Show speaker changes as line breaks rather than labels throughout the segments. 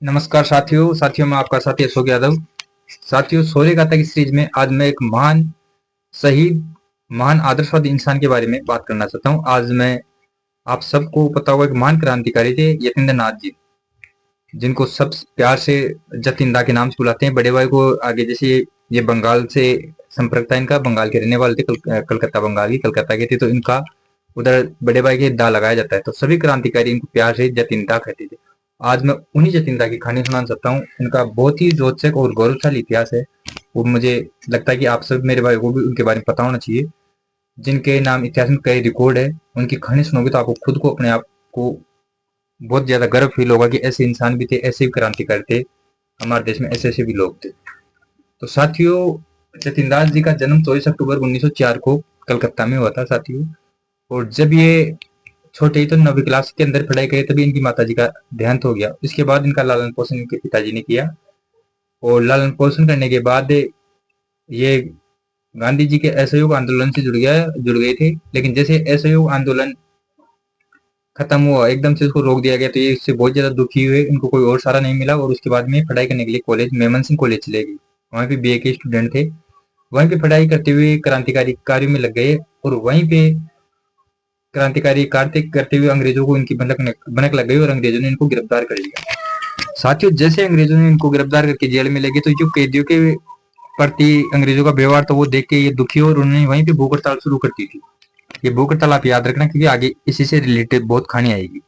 नमस्कार साथियों मैं आपका साथी अशोक यादव। साथियों, शौर्य गाथा की सीरीज में आज मैं एक महान शहीद, महान आदर्शवादी इंसान के बारे में बात करना चाहता हूँ। आज मैं आप सबको पता होगा एक महान क्रांतिकारी थे यतीन्द्र नाथ जी, जिनको सब प्यार से जतिंदा के नाम से बुलाते हैं। बड़े भाई को आगे जैसे ये बंगाल से संपर्क था इनका, बंगाल के रहने वाले थे, कलकत्ता बंगाल की कलकत्ता के थे, तो इनका उधर बड़े भाई के दा लगाया जाता है। तो सभी क्रांतिकारी इनको प्यार से जतिंदा कहते थे। आज मैं उन्हीं जतिंदा की कहानी सुनाना चाहता हूँ। इनका बहुत ही रोचक और गौरवशाली इतिहास है। वो मुझे लगता है कि आप सब मेरे भाई को भी उनके बारे में पता होना चाहिए, जिनके नाम इतिहास में कई रिकॉर्ड है। उनकी कहानी सुनोगे तो आपको खुद को, अपने आप को बहुत ज्यादा गर्व फील होगा कि ऐसे इंसान भी थे, ऐसे भी क्रांतिकारी थे, हमारे देश में ऐसे ऐसे भी लोग थे। तो साथियों, जतिनदास जी का जन्म 24 अक्टूबर 1904 को कलकत्ता में हुआ था साथियों। और जब ये छोटे ही तो 9वीं क्लास के अंदर पढ़ाई करे, तभी इनकी माताजी का देहांत हो गया। इसके बाद इनका लालन पोषण इनके पिताजी ने किया, और लालन पोषण करने के बाद ये गांधी जी के असहयोग आंदोलन से जुड़ गए थे। लेकिन जैसे असहयोग आंदोलन खत्म हुआ, एकदम से उसको रोक दिया गया, तो ये इससे बहुत ज्यादा दुखी हुए। इनको कोई और सहारा नहीं मिला, और उसके बाद में पढ़ाई करने के लिए कॉलेज मेमन सिंह कॉलेज चले गए। वहां पे बीए के स्टूडेंट थे। वहीं पे पढ़ाई करते हुए क्रांतिकारी कार्यों में लग गए, और वहीं पे क्रांतिकारी कार्य करते हुए अंग्रेजों को इनकी भनक लग गई, और अंग्रेजों ने इनको गिरफ्तार कर लिया। साथियों, जैसे अंग्रेजों ने इनको गिरफ्तार करके जेल में ले गए, तो जो कैदियों के प्रति अंग्रेजों का व्यवहार तो वो देख के ये दुखी हो, और उन्होंने वहीं पे भूख हड़ताल शुरू कर दी थी। ये भूख हड़ताल आप याद रखना, क्योंकि आगे इसी से रिलेटेड बहुत कहानी आएगी।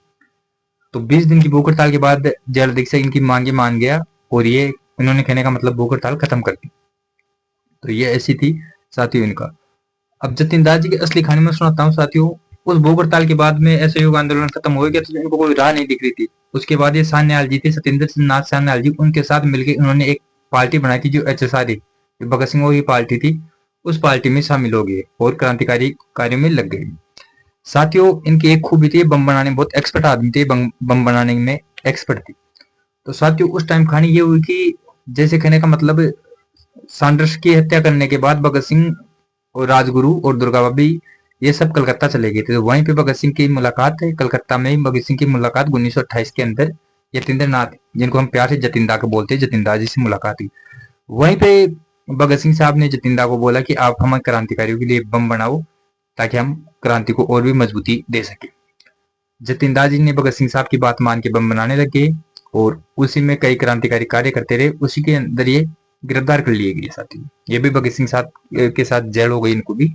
तो 20 दिन की भूख हड़ताल के बाद जेल अधीक्षक इनकी मांगे मान गया, और ये इन्होंने कहने का मतलब भूख हड़ताल खत्म कर दी। तो ये ऐसी थी साथियों इनका। अब जतिनदास जी की असली कहानी में सुनाता हूँ साथियों। उस भूख हड़ताल के बाद में असहयोग आंदोलन खत्म हो गया, तो इनको कोई राह नहीं दिख रही थी। उसके बाद ये सान्याल जी थे, सत्येंद्र नाथ सान्याल जी, उनके साथ मिलकर उन्होंने एक पार्टी बनाई थी, जो HSRA, भगत सिंह की पार्टी थी। उस पार्टी में शामिल हो गए और क्रांतिकारी कार्यों में लग गए। साथियों, इनकी एक खूबी थी, बम बनाने में बहुत एक्सपर्ट आदमी थे, बम बनाने में एक्सपर्ट थी। तो साथियों, उस टाइम कहानी ये हुई कि, जैसे कहने का मतलब, सांडर्स की हत्या करने के बाद भगत सिंह और राजगुरु और दुर्गा बाबी ये सब कलकत्ता चले गए थे। तो वहीं पे भगत सिंह की मुलाकात है, कलकत्ता में भगत सिंह की मुलाकात 1928 के अंदर यतीन्द्र नाथ, जिनको हम प्यार से जतिंदा को बोलते हैं, जतिंदा जी से मुलाकात हुई। वहीं पे भगत सिंह साहब ने जतिंदा को बोला कि आप हमारे क्रांतिकारियों के लिए बम बनाओ, ताकि हम क्रांति को और भी मजबूती दे सके। जतिनदास जी ने भगत सिंह साहब की बात मान के बम बनाने लगे, और उसी में कई क्रांतिकारी कार्य करते रहे। उसी के अंदर ये गिरफ्तार कर लिए गए साथी। ये भी भगत सिंह साहब के साथ जेल हो गई इनको भी।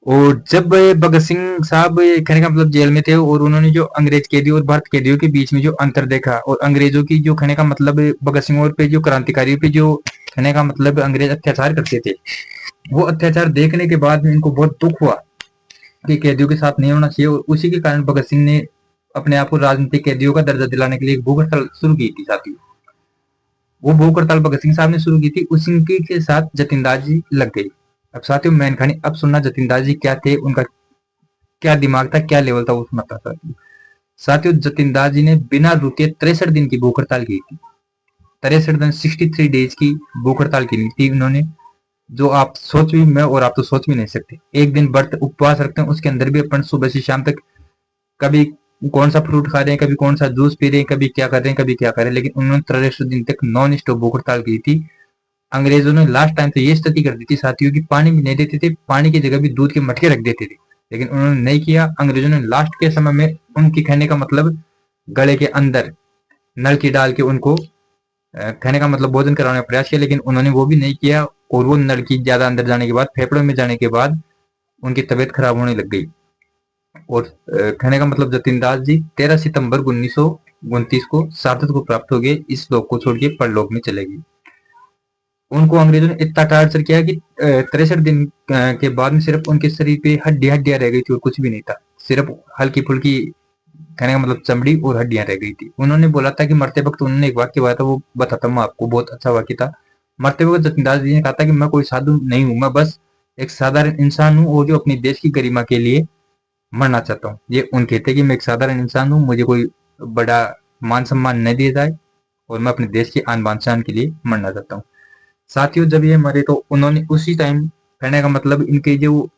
और जब भगत सिंह साहब, कहने का मतलब, जेल में थे, और उन्होंने जो अंग्रेज कैदियों और भारत कैदियों के बीच में जो अंतर देखा, और अंग्रेजों की जो, कहने का मतलब, भगत सिंह और पे जो क्रांतिकारियों पे जो, कहने का मतलब, अंग्रेज अत्याचार करते थे, वो अत्याचार देखने के बाद में इनको बहुत दुख हुआ कि कैदियों के साथ नहीं होना चाहिए। और उसी के कारण भगत सिंह ने अपने आप को राजनीतिक कैदियों का दर्जा दिलाने के लिए एक भूख हड़ताल शुरू की थी साथियों। वो भूख हड़ताल भगत सिंह साहब ने शुरू की थी, उसी के साथ जतिनदास जी लग गई। अब साथियों, मेन कहानी अब सुनना, जतिनदास जी क्या थे, उनका क्या दिमाग था, क्या लेवल था, वो सुनाता साथियों। साथियों, जतिनदास जी ने बिना रुके 63 दिन की भूख हड़ताल की थी। 63 दिन, 63 डेज की भूख हड़ताल की थी उन्होंने, जो आप सोच भी, मैं और आप तो सोच भी नहीं सकते। एक दिन व्रत उपवास रखते हैं, उसके अंदर भी अपन सुबह से शाम तक कभी कौन सा फ्रूट खा रहे हैं, कभी कौन सा जूस पी रहे हैं, कभी क्या कर रहे हैं, कभी क्या कर रहे हैं, लेकिन उन्होंने 63 दिन तक नॉन स्टॉप भूख हड़ताल की थी। अंग्रेजों ने लास्ट टाइम तो ये स्थिति कर दी थी साथियों की पानी भी नहीं देते थे, पानी की जगह भी दूध के मटके रख देते थे, लेकिन उन्होंने नहीं किया। अंग्रेजों ने लास्ट के समय में उनकी, कहने का मतलब, गले के अंदर नल की डाल के उनको, कहने का मतलब, भोजन कराने का प्रयास किया, लेकिन उन्होंने वो भी नहीं किया। और वो नल की ज्यादा अंदर जाने के बाद, फेफड़ों में जाने के बाद, उनकी तबीयत खराब होने लग गई। और कहने का मतलब, जतिनदास जी 13 सितंबर 1929 को शहादत को प्राप्त हो गए, इस लोक को छोड़ के परलोक में चले गए। उनको अंग्रेजों ने इतना टार्चर किया कि 63 दिन के बाद में सिर्फ उनके शरीर पे हड्डियां रह गई थी, और कुछ भी नहीं था। सिर्फ हल्की फुल्की, कहने का मतलब, चमड़ी और हड्डियां रह गई थी। उन्होंने बोला था कि मरते वक्त उन्होंने एक वाक्य बोला था, वो बताता हूँ आपको, बहुत अच्छा वाक्य था। मरते वक्त जतिनदास जी ने कहा था कि मैं कोई साधु नहीं हूँ, मैं बस एक साधारण इंसान हूँ, और जो अपनी देश की गरिमा के लिए मरना चाहता हूँ। ये उनके थे कि मैं एक साधारण इंसान हूँ, मुझे कोई बड़ा मान सम्मान नहीं दिया जाए, और मैं अपने देश की आन बान शान के लिए मरना चाहता हूँ। साथियों, जब ये मरे, तो उन्होंने उसी टाइम, कहने का मतलब, इनकी जो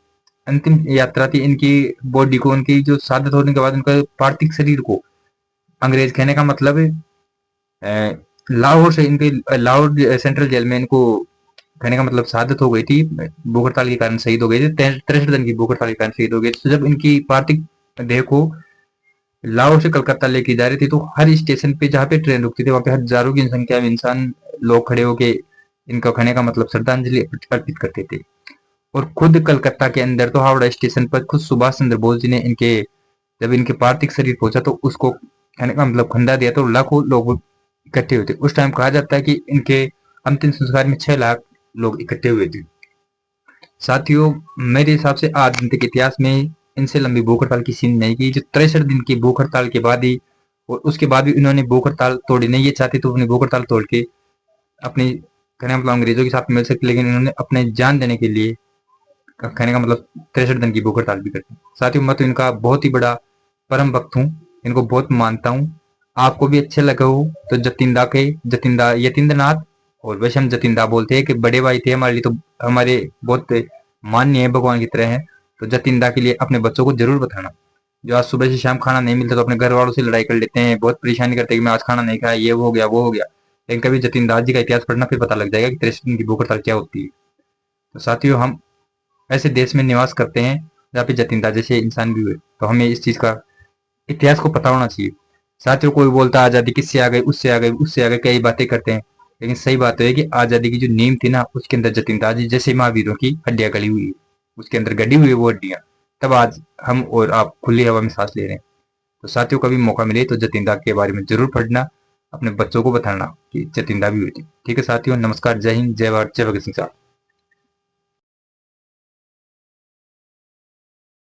अंतिम यात्रा थी, इनकी बॉडी को, उनकी जो शहादत होने के बाद, उनका पार्थिव शरीर को अंग्रेज, कहने का मतलब, लाहौर से इनके लाहौर सेंट्रल जेल में इनको कहने का मतलब शहादत हो गई थी, भूख हड़ताल के कारण शहीद हो गए थे, 63 दिन की भूख हड़ताल के कारण शहीद हो गए थे। तो जब इनकी पार्थिव देह को लाहौर से कलकत्ता लेके जा रही थी, तो हर स्टेशन पे जहाँ पे ट्रेन रुकती थी वहां पे हजारों की संख्या में इंसान लोग खड़े होके इनका कहने का मतलब श्रद्धांजलि अर्पित करते थे। और खुद कलकत्ता के अंदर तो हावड़ा स्टेशन पर खुद सुभाष चंद्र बोस जी ने इनके जब इनके पार्थिव शरीर पहुंचा तो उसको कहने का मतलब खंडा दिया, तो लाखों लोग इकट्ठे हुए थे। उस टाइम कहा जाता है कि इनके अंतिम संस्कार में 6 लाख लोग इकट्ठे हुए थे। साथियों, मेरे हिसाब से आज तक इतिहास में इनसे लंबी भूख हड़ताल किसी ने नहीं की। जो 63 दिन की भूख हड़ताल के बाद ही और उसके बाद भी इन्होंने भूख हड़ताल तोड़ी नहीं। ये चाहते तो अपनी भूख हड़ताल तोड़ के अपनी कहने का मतलब अंग्रेजों के साथ मिल सकते, लेकिन इन्होंने अपने जान देने के लिए कहने का मतलब 63 दिन की भूख हड़ताल भी करते हैं। साथियों, मैं तो इनका बहुत ही बड़ा परम भक्त हूँ, इनको बहुत मानता हूँ। आपको भी अच्छे लगे हो तो जतिंदा यतीन्द्र नाथ, और वैसे हम जतिंदा बोलते हैं कि बड़े भाई थे हमारे लिए, तो हमारे बहुत मान्य है, भगवान की तरह है। तो जतिंदा के लिए अपने बच्चों को जरूर बताना। जो आज सुबह से शाम खाना नहीं मिलता तो अपने घर वालों से लड़ाई कर लेते हैं, बहुत परेशानी करते हैं कि मैं आज खाना नहीं खाया, ये हो गया वो हो गया। लेकिन कभी जतिन दास जी का इतिहास पढ़ना, फिर पता लग जाएगा कि 63 दिन की भूख हड़ताल क्या होती है। तो साथियों, हम ऐसे देश में निवास करते हैं जहाँ पे जतिन दास जैसे इंसान भी हुए, तो हमें इस चीज का इतिहास को पता होना चाहिए। साथियों, कोई बोलता है आजादी किससे आ गई, उससे आ गई, उससे आ गई, कई बातें करते हैं, लेकिन सही बात तो है कि आजादी की जो नींव थी ना, उसके अंदर जतिन दास जी जैसे महावीरों की हड्डियां गड़ी हुई है, उसके अंदर गड़ी हुई है वो हड्डियां। तब आज हम और आप खुली हवा में सांस ले रहे हैं। तो साथियों, कभी मौका मिले तो जतिंदा के बारे में जरूर पढ़ना, अपने बच्चों को बताना कि जतिंदा भी हुई थी। ठीक है साथियों, नमस्कार, जय हिंद, जय भारत, जय भगत सिंह साहब।